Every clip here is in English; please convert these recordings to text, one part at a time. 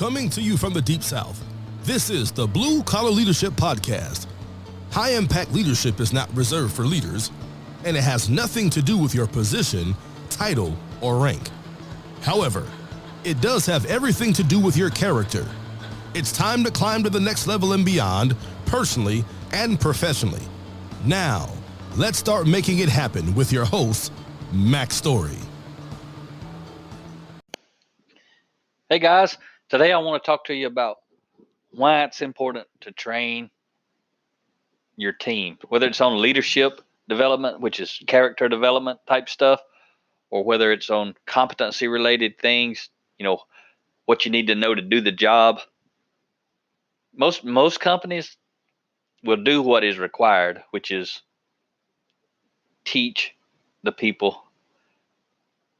Coming to you from the Deep South, this is the Blue Collar Leadership Podcast. High-impact leadership is not reserved for leaders, and it has nothing to do with your position, title, or rank. However, it does have everything to do with your character. It's time to climb to the next level and beyond, personally and professionally. Now, let's start making it happen with your host, Mac Story. Hey guys, today I want to talk to you about why it's important to train your team, whether it's on leadership development, which is character development type stuff, or whether it's on competency related things, what you need to know to do the job. Most companies will do what is required, which is teach the people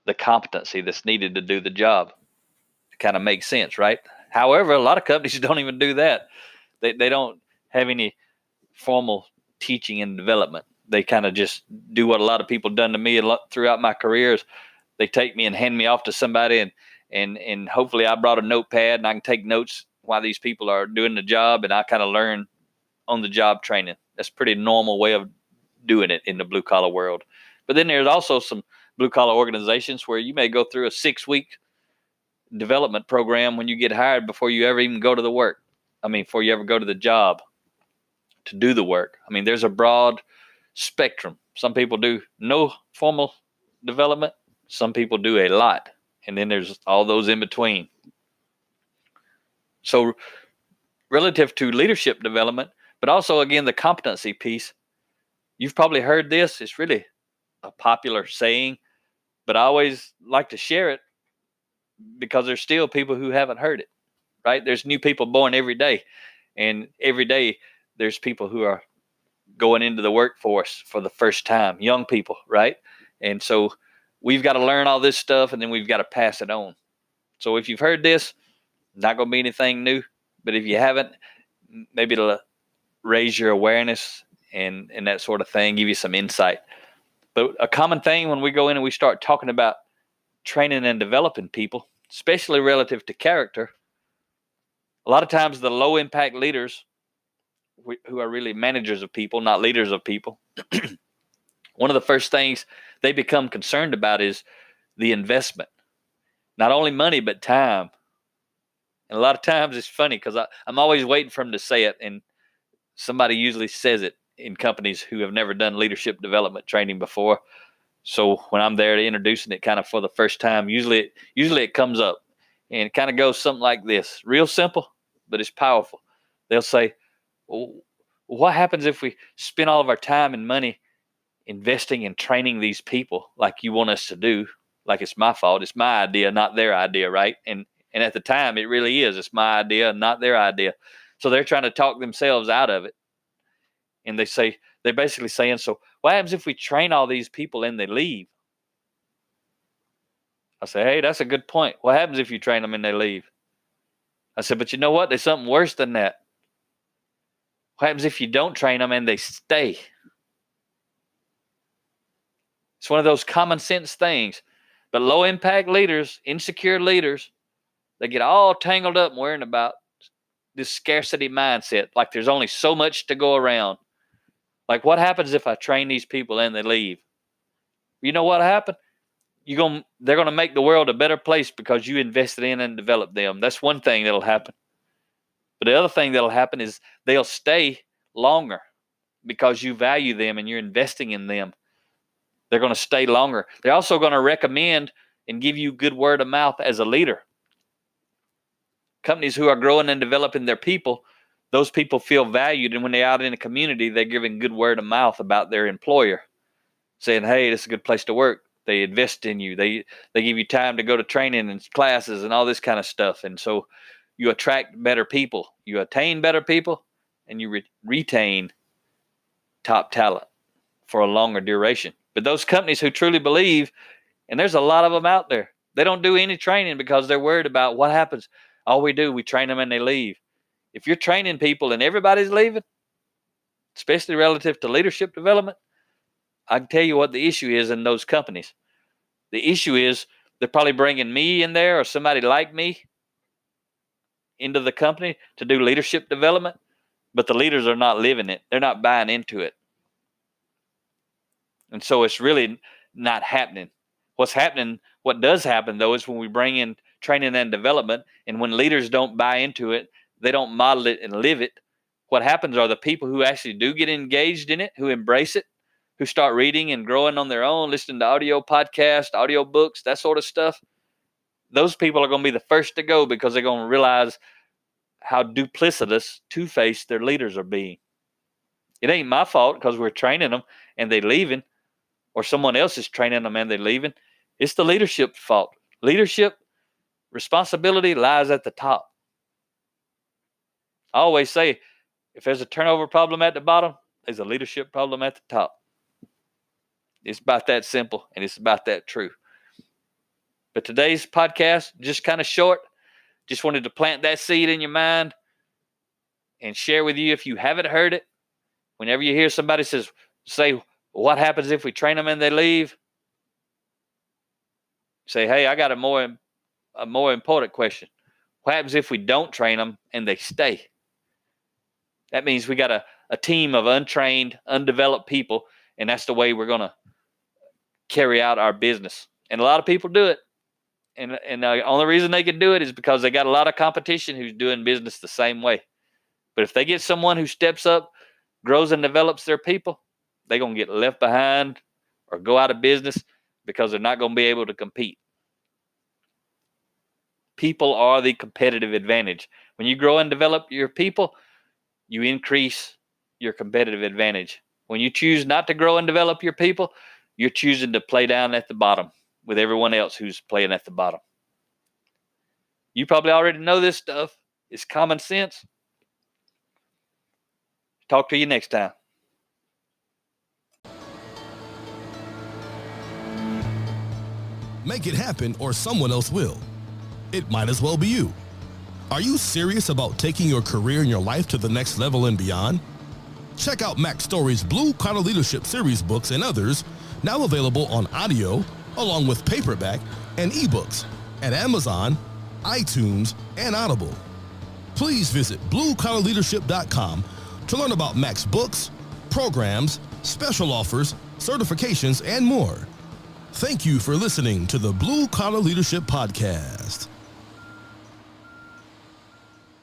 the competency that's needed to do the job. It kind of makes sense, right? However, a lot of companies don't even do that. They don't have any formal teaching and development. They kind of just do what a lot of people done to me throughout my careers. They take me and hand me off to somebody, and hopefully I brought a notepad and I can take notes while these people are doing the job, and I kind of learn on the job training. That's a pretty normal way of doing it in the blue collar world. But then there's also some blue collar organizations where you may go through a 6-week development program when you get hired before you ever even go to the work. Before you ever go to the job to do the work. There's a broad spectrum. Some people do no formal development. Some people do a lot. And then there's all those in between. So relative to leadership development, but also, again, the competency piece, you've probably heard this. It's really a popular saying, but I always like to share it because there's still people who haven't heard it, right? There's new people born every day, and every day there's people who are going into the workforce for the first time, young people, right? And so we've got to learn all this stuff, and then we've got to pass it on. So if you've heard this, not going to be anything new, but if you haven't, maybe it'll raise your awareness and that sort of thing, give you some insight. But a common thing when we go in and we start talking about training and developing people, especially relative to character, a lot of times the low impact leaders who are really managers of people, not leaders of people, one of the first things they become concerned about is the investment. Not only money, but time. And a lot of times it's funny because I'm always waiting for them to say it, and somebody usually says it in companies who have never done leadership development training before. So when I'm there to introducing it kind of for the first time, usually it comes up, and it kind of goes something like this. Real simple, but it's powerful. They'll say, well, what happens if we spend all of our time and money investing in training these people like you want us to do? Like it's my fault. It's my idea, not their idea, right? And at the time, it really is. It's my idea, not their idea. So they're trying to talk themselves out of it. And they're basically saying, so what happens if we train all these people and they leave? I say, hey, that's a good point. What happens if you train them and they leave? I said, but you know what? There's something worse than that. What happens if you don't train them and they stay? It's one of those common sense things. But low impact leaders, insecure leaders, they get all tangled up worrying about this scarcity mindset. Like there's only so much to go around. Like what happens if I train these people and they leave? You know what happened? They're going to make the world a better place because you invested in and developed them. That's one thing that'll happen. But the other thing that'll happen is they'll stay longer because you value them and you're investing in them. They're going to stay longer. They're also going to recommend and give you good word of mouth as a leader. Companies who are growing and developing their people, those people feel valued, and when they're out in the community, they're giving good word of mouth about their employer, saying, hey, this is a good place to work. They invest in you. They give you time to go to training and classes and all this kind of stuff. And so you attract better people. You attain better people, and you retain top talent for a longer duration. But those companies who truly believe, and there's a lot of them out there, they don't do any training because they're worried about what happens. All we do, we train them and they leave. If you're training people and everybody's leaving, especially relative to leadership development, I can tell you what the issue is in those companies. The issue is they're probably bringing me in there or somebody like me into the company to do leadership development, but the leaders are not living it. They're not buying into it. And so it's really not happening. What does happen, though, is when we bring in training and development, and when leaders don't buy into it, they don't model it and live it, what happens are the people who actually do get engaged in it, who embrace it, who start reading and growing on their own, listening to audio podcasts, audio books, that sort of stuff. Those people are going to be the first to go because they're going to realize how duplicitous, two-faced their leaders are being. It ain't my fault because we're training them and they're leaving, or someone else is training them and they're leaving. It's the leadership's fault. Leadership responsibility lies at the top. I always say, if there's a turnover problem at the bottom, there's a leadership problem at the top. It's about that simple, and it's about that true. But today's podcast, just kind of short. Just wanted to plant that seed in your mind and share with you, if you haven't heard it, whenever you hear somebody say, what happens if we train them and they leave? Say, hey, I got a more important question. What happens if we don't train them and they stay? That means we got a team of untrained, undeveloped people, and that's the way we're going to carry out our business. And a lot of people do it. And the only reason they can do it is because they got a lot of competition who's doing business the same way. But if they get someone who steps up, grows and develops their people, they're going to get left behind or go out of business because they're not going to be able to compete. People are the competitive advantage. When you grow and develop your people, you increase your competitive advantage. When you choose not to grow and develop your people, you're choosing to play down at the bottom with everyone else who's playing at the bottom. You probably already know this stuff. It's common sense. Talk to you next time. Make it happen or someone else will. It might as well be you. Are you serious about taking your career and your life to the next level and beyond? Check out Mac Story's Blue Collar Leadership series books and others, now available on audio, along with paperback and ebooks at Amazon, iTunes, and Audible. Please visit bluecollarleadership.com to learn about Mac's books, programs, special offers, certifications, and more. Thank you for listening to the Blue Collar Leadership Podcast.